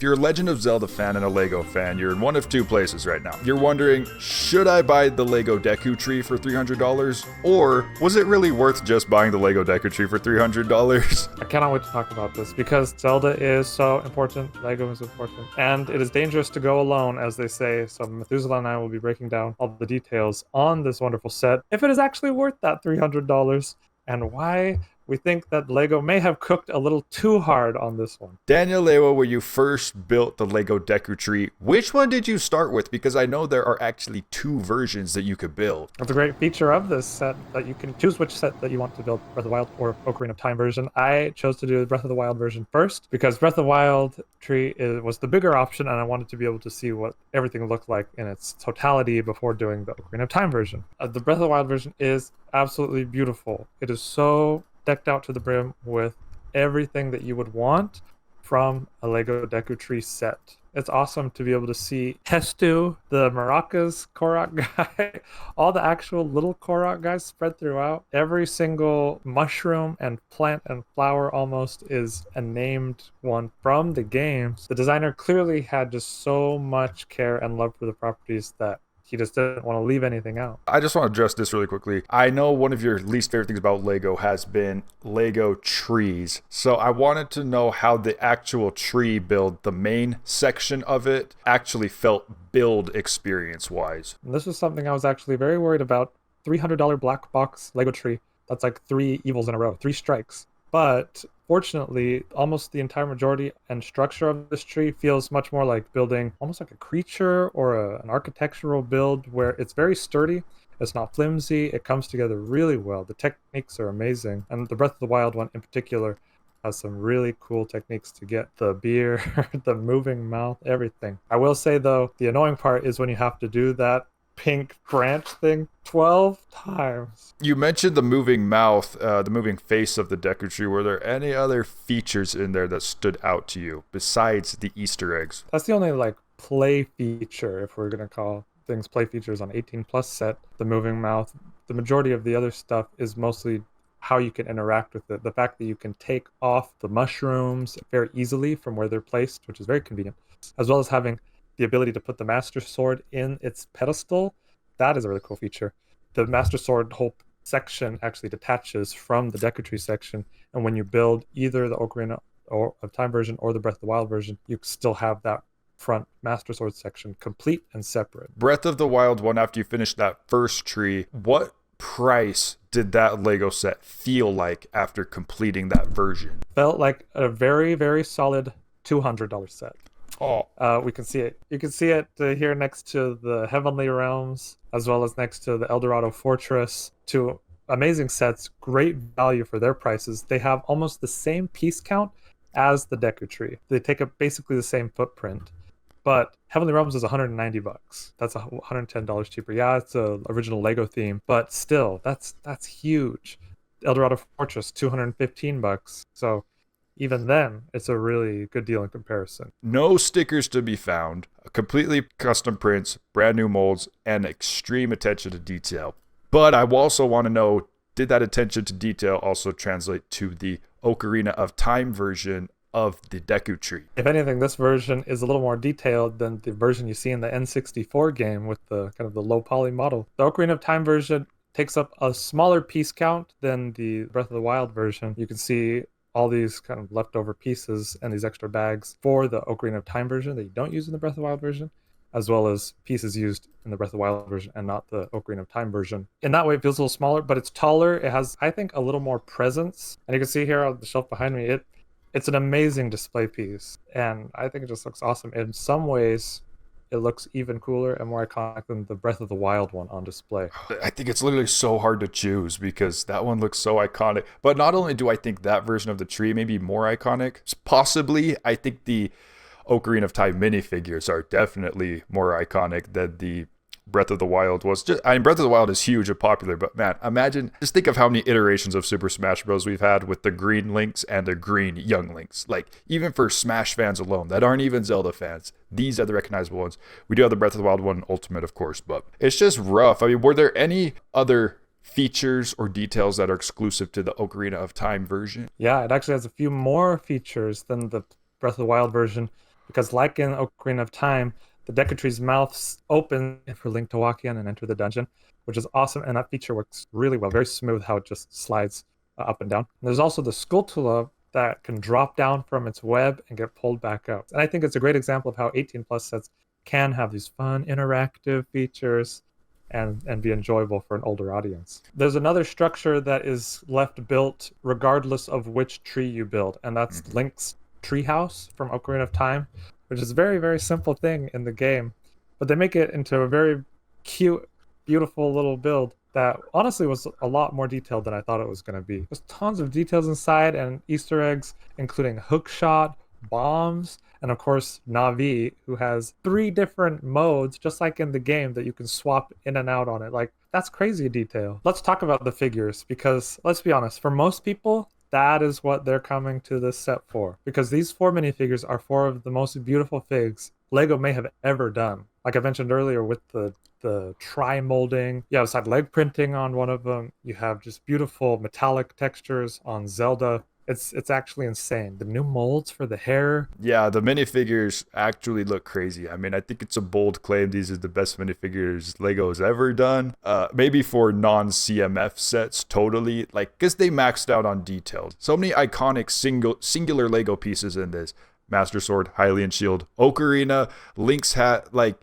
you're a Legend of Zelda fan and a Lego fan, you're in one of two places right now. You're wondering, should I buy the Lego Deku tree for $300? Or was it really worth just buying the Lego Deku tree for $300? I cannot wait to talk about this because Zelda is so important, Lego is important, and it is dangerous to go alone, as they say. So Methuselah and I will be breaking down all the details on this wonderful set, if it is actually worth that $300, and why we think that Lego may have cooked a little too hard on this one. Daniel Lewa, when you first built the Lego Deku tree, which one did you start with? Because I know there are actually two versions that you could build. That's a great feature of this set, that you can choose which set that you want to build, Breath of the Wild or Ocarina of Time version. I chose to do the Breath of the Wild version first because Breath of the Wild tree was the bigger option, and I wanted to be able to see what everything looked like in its totality before doing the Ocarina of Time version. The Breath of the Wild version is absolutely beautiful. It is so decked out to the brim with everything that you would want from a Lego Deku tree set. It's awesome to be able to see Hestu, the maracas Korok guy, all the actual little Korok guys spread throughout. Every single mushroom and plant and flower almost is a named one from the games. The designer clearly had just so much care and love for the properties that he just didn't want to leave anything out. I just want to address this really quickly. I know one of your least favorite things about Lego has been Lego trees. So I wanted to know how the actual tree build, the main section of it, actually felt build experience-wise. And this was something I was actually very worried about. $300 black box Lego tree. That's like 3 evils in a row, 3 strikes. But fortunately, almost the entire majority and structure of this tree feels much more like building almost like a creature or an architectural build where it's very sturdy. It's not flimsy. It comes together really well. The techniques are amazing. And the Breath of the Wild one in particular has some really cool techniques to get the beard, the moving mouth, everything. I will say, though, the annoying part is when you have to do that pink branch thing 12 times. You mentioned the moving mouth, the moving face of the Deku tree. Were there any other features in there that stood out to you besides the Easter eggs? That's the only play feature, if we're gonna call things play features on 18 plus set. The moving mouth. The majority of the other stuff is mostly how you can interact with it. The fact that you can take off the mushrooms very easily from where they're placed, which is very convenient, as well as having the ability to put the Master Sword in its pedestal. That is a really cool feature. The Master Sword whole section actually detaches from the Deku Tree section, and when you build either the Ocarina of Time version or the Breath of the Wild version, you still have that front Master Sword section complete and separate. Breath of the Wild one, after you finish that first tree, what price did that Lego set feel like after completing that version? Felt like a very, very solid $200 set. Oh, we can see it. You can see it here next to the Heavenly Realms, as well as next to the Eldorado Fortress. Two amazing sets, great value for their prices. They have almost the same piece count as the Deku Tree. They take up basically the same footprint. But Heavenly Realms is $190. That's $110 cheaper. Yeah, it's a original Lego theme, but still, that's huge. Eldorado Fortress, $215. So even then, it's a really good deal in comparison. No stickers to be found, completely custom prints, brand new molds, and extreme attention to detail. But I also want to know, did that attention to detail also translate to the Ocarina of Time version of the Deku Tree? If anything, this version is a little more detailed than the version you see in the N64 game with the kind of the low poly model. The Ocarina of Time version takes up a smaller piece count than the Breath of the Wild version. You can see all these kind of leftover pieces and these extra bags for the Ocarina of Time version that you don't use in the Breath of the Wild version, as well as pieces used in the Breath of the Wild version and not the Ocarina of Time version. In that way, it feels a little smaller, but it's taller. It has, I think, a little more presence. And you can see here on the shelf behind me, it's an amazing display piece. And I think it just looks awesome. In some ways, it looks even cooler and more iconic than the Breath of the Wild one on display. I think it's literally so hard to choose because that one looks so iconic. But not only do I think that version of the tree may be more iconic, possibly I think the Ocarina of Time minifigures are definitely more iconic than the Breath of the Wild was. Breath of the Wild is huge and popular, but man, just think of how many iterations of Super Smash Bros. We've had with the green Links and the green young Links. Like, even for Smash fans alone, that aren't even Zelda fans, these are the recognizable ones. We do have the Breath of the Wild one Ultimate, of course, but it's just rough. I mean, were there any other features or details that are exclusive to the Ocarina of Time version? Yeah, it actually has a few more features than the Breath of the Wild version, because like in Ocarina of Time, the Deku Tree's mouth opens for Link to walk in and enter the dungeon, which is awesome, and that feature works really well. Very smooth how it just slides up and down. And there's also the Skulltula that can drop down from its web and get pulled back up. And I think it's a great example of how 18 plus sets can have these fun interactive features and be enjoyable for an older audience. There's another structure that is left built regardless of which tree you build, and that's Link's treehouse from Ocarina of Time, which is a very, very simple thing in the game, but they make it into a very cute, beautiful little build that honestly was a lot more detailed than I thought it was going to be. There's tons of details inside and Easter eggs, including hookshot, bombs, and of course Navi, who has 3 different modes, just like in the game, that you can swap in and out on it. Like, that's crazy detail. Let's talk about the figures, because let's be honest, for most people, that is what they're coming to this set for. Because these 4 minifigures are 4 of the most beautiful figs LEGO may have ever done. Like I mentioned earlier with the tri-molding, you have side leg printing on one of them, you have just beautiful metallic textures on Zelda. It's actually insane. The new molds for the hair. Yeah, the minifigures actually look crazy. I mean, I think it's a bold claim. These are the best minifigures Lego's ever done. Maybe for non-CMF sets, totally. Like, because they maxed out on details. So many iconic singular Lego pieces in this. Master Sword, Hylian Shield, Ocarina, Link's hat, like...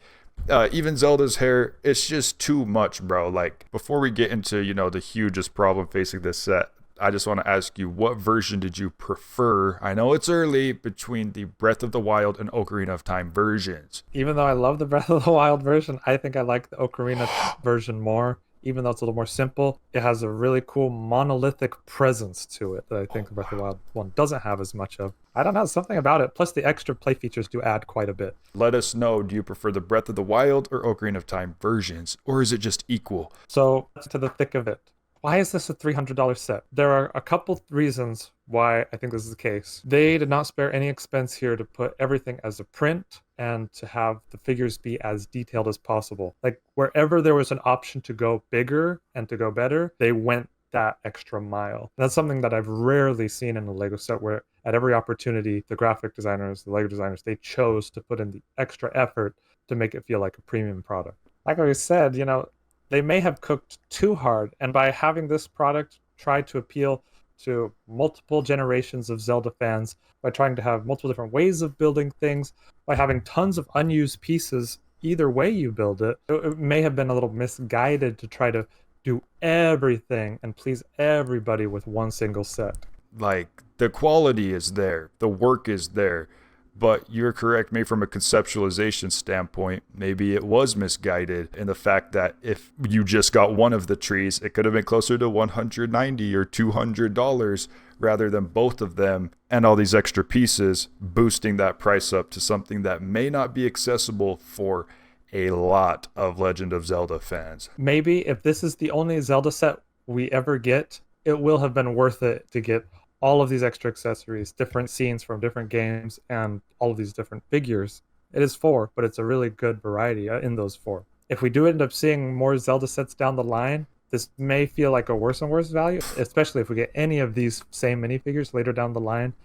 even Zelda's hair. It's just too much, bro. Like, before we get into, you know, the hugest problem facing this set, I just want to ask you, what version did you prefer? I know it's early, between the Breath of the Wild and Ocarina of Time versions. Even though I love the Breath of the Wild version, I think I like the Ocarina version more. Even though it's a little more simple, it has a really cool monolithic presence to it that I think the Breath of the Wild one doesn't have as much of. I don't know, something about it. Plus the extra play features do add quite a bit. Let us know, do you prefer the Breath of the Wild or Ocarina of Time versions? Or is it just equal? So, to the thick of it. Why is this a $300 set? There are a couple reasons why I think this is the case. They did not spare any expense here to put everything as a print and to have the figures be as detailed as possible. Like, wherever there was an option to go bigger and to go better, they went that extra mile. And that's something that I've rarely seen in a Lego set, where at every opportunity, the graphic designers, the Lego designers, they chose to put in the extra effort to make it feel like a premium product. Like I said, you know, they may have cooked too hard, and by having this product try to appeal to multiple generations of Zelda fans, by trying to have multiple different ways of building things, by having tons of unused pieces either way you build it, it may have been a little misguided to try to do everything and please everybody with one single set. Like, the quality is there, the work is there. But you're correct, maybe from a conceptualization standpoint, maybe it was misguided in the fact that if you just got one of the trees, it could have been closer to $190 or $200 rather than both of them and all these extra pieces, boosting that price up to something that may not be accessible for a lot of Legend of Zelda fans. Maybe if this is the only Zelda set we ever get, it will have been worth it to get all of these extra accessories, different scenes from different games, and all of these different figures. It is 4, but it's a really good variety in those 4. If we do end up seeing more Zelda sets down the line, this may feel like a worse and worse value, especially if we get any of these same minifigures later down the line.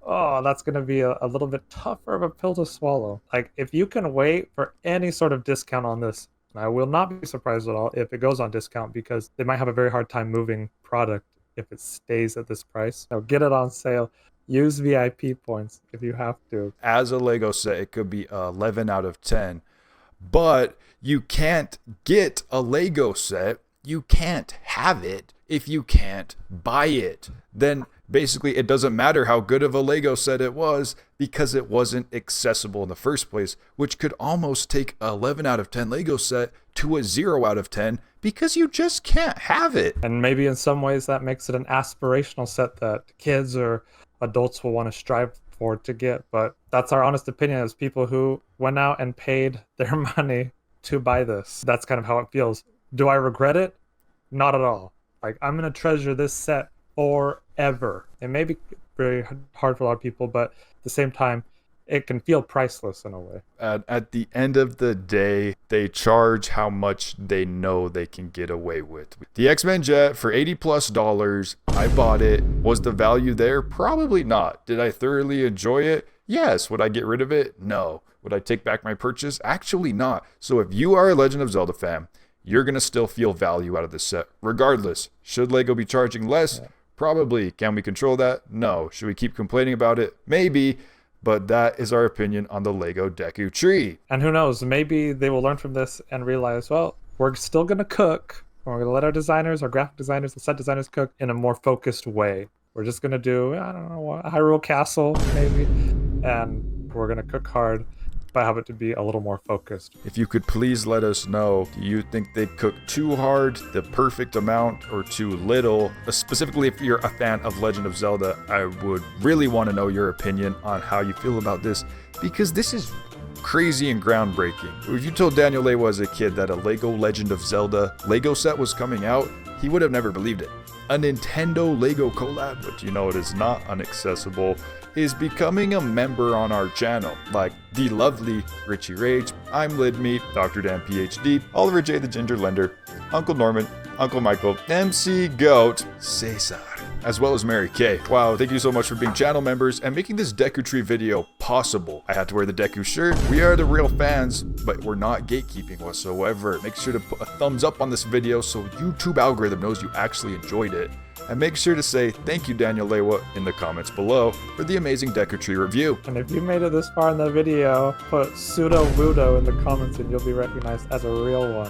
Oh, that's going to be a little bit tougher of a pill to swallow. Like, if you can wait for any sort of discount on this, I will not be surprised at all if it goes on discount, because they might have a very hard time moving product if it stays at this price. So get it on sale. Use VIP points if you have to. As a Lego set, it could be 11 out of 10. But you can't get a Lego set. You can't have it if you can't buy it. Then basically it doesn't matter how good of a Lego set it was, because it wasn't accessible in the first place, which could almost take an 11 out of 10 Lego set to a 0 out of 10 because you just can't have it. And maybe in some ways that makes it an aspirational set that kids or adults will want to strive for to get. But that's our honest opinion as people who went out and paid their money to buy this. That's kind of how it feels. Do I regret it? Not at all. Like, I'm going to treasure this set forever. It may be very hard for a lot of people, but at the same time, it can feel priceless in a way. At the end of the day, they charge how much they know they can get away with. The X-Men jet for $80+, I bought it. Was the value there? Probably not. Did I thoroughly enjoy it? Yes. Would I get rid of it? No. Would I take back my purchase? Actually not. So if you are a Legend of Zelda fan, you're going to still feel value out of this set, regardless. Should LEGO be charging less? Probably. Can we control that? No. Should we keep complaining about it? Maybe. But that is our opinion on the LEGO Deku tree. And who knows, maybe they will learn from this and realize, well, we're still going to cook. We're going to let our designers, our graphic designers, the set designers cook in a more focused way. We're just going to do, I don't know, a Hyrule Castle, maybe. And we're going to cook hard, but have it to be a little more focused. If you could please let us know, do you think they cook too hard, the perfect amount, or too little? Specifically, if you're a fan of Legend of Zelda, I would really want to know your opinion on how you feel about this, because this is crazy and groundbreaking. If you told Daniel Lewa as a kid that a LEGO Legend of Zelda LEGO set was coming out, he would have never believed it. A Nintendo LEGO collab, but you know it is not inaccessible, is becoming a member on our channel, like the lovely Richie Rage, I'm Lidme, Dr. Dan PhD, Oliver J. the Ginger Lender, Uncle Norman, Uncle Michael, MC Goat, Cesar, as well as Mary Kay. Wow, thank you so much for being channel members and making this Deku Tree video possible. I had to wear the Deku shirt. We are the real fans, but we're not gatekeeping whatsoever. Make sure to put a thumbs up on this video so YouTube algorithm knows you actually enjoyed it. And make sure to say thank you, Daniel Lewa, in the comments below for the amazing Deku Tree review. And if you made it this far in the video, put pseudo Wudo in the comments and you'll be recognized as a real one.